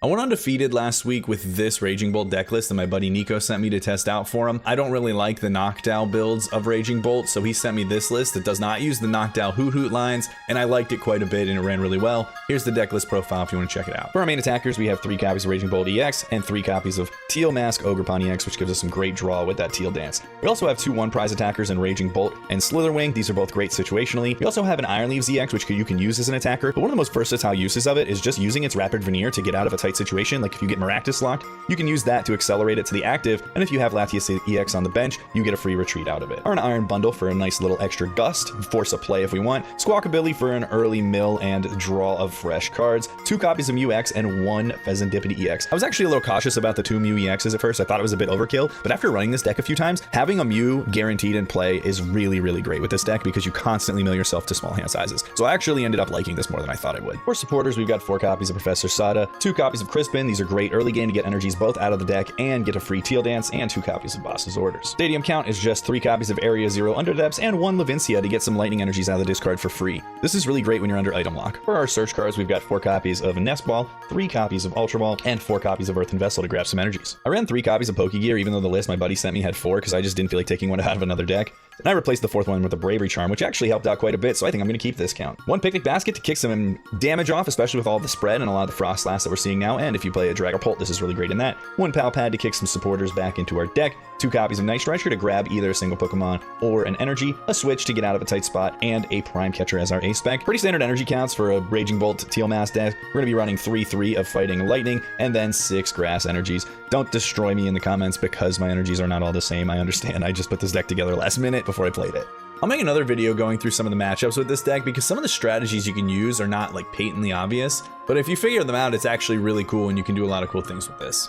I went undefeated last week with this Raging Bolt deck list that my buddy Nico sent me to test out for him. I don't really like the Noctowl builds of Raging Bolt, so he sent me this list that does not use the Noctowl Hoot lines, and I liked it quite a bit and it ran really well. Here's the deck list profile if you want to check it out. For our main attackers, we have 3 copies of Raging Bolt EX and 3 copies of Teal Mask Ogerpon EX, which gives us some great draw with that Teal Dance. We also have 2 1-prize attackers in Raging Bolt and Slitherwing. These are both great situationally. We also have an Iron Leaves EX, which you can use as an attacker, but one of the most versatile uses of it is just using its Rapid Veneer to get out of a tight situation. Like if you get Maractus locked, you can use that to accelerate it to the active, and if you have Latias EX on the bench, you get a free retreat out of it. Or an Iron Bundle for a nice little extra gust, force a play if we want, Squawkabilly for an early mill and draw of fresh cards, 2 copies of Mew EX and 1 Pheasantipity EX. I was actually a little cautious about the 2 Mew EXs at first. I thought it was a bit overkill, but after running this deck a few times, having a Mew guaranteed in play is really, really great with this deck because you constantly mill yourself to small hand sizes. So I actually ended up liking this more than I thought I would. For supporters, we've got 4 copies of Professor Sada, 2 copies of Crispin. These are great early game to get energies both out of the deck and get a free Teal Dance, and 2 copies of Boss's Orders. Stadium count is just 3 copies of Area 0 Underdepths and 1 Levincia to get some lightning energies out of the discard for free. This is really great when you're under item lock. For our search cards, we've got 4 copies of Nest Ball, 3 copies of Ultra Ball, and 4 copies of Earthen Vessel to grab some energies. I ran 3 copies of Pokegear, even though the list my buddy sent me had 4 because I just didn't feel like taking one out of another deck. And I replaced the 4th one with a Bravery Charm, which actually helped out quite a bit, so I think I'm going to keep this count. 1 Picnic Basket to kick some damage off, especially with all the spread and a lot of the Frost Slash that we're seeing now, and if you play a Dragapult, this is really great in that. 1 Pal Pad to kick some supporters back into our deck, 2 copies of Night Striker to grab either a single Pokemon or an energy, a Switch to get out of a tight spot, and a Prime Catcher as our ace spec. Pretty standard energy counts for a Raging Bolt Teal Mask deck. We're going to be running 3/3 of Fighting Lightning, and then 6 Grass energies. Don't destroy me in the comments because my energies are not all the same. I understand. I just put this deck together last minute before I played it. I'll make another video going through some of the matchups with this deck because some of the strategies you can use are not like patently obvious, but if you figure them out, it's actually really cool and you can do a lot of cool things with this.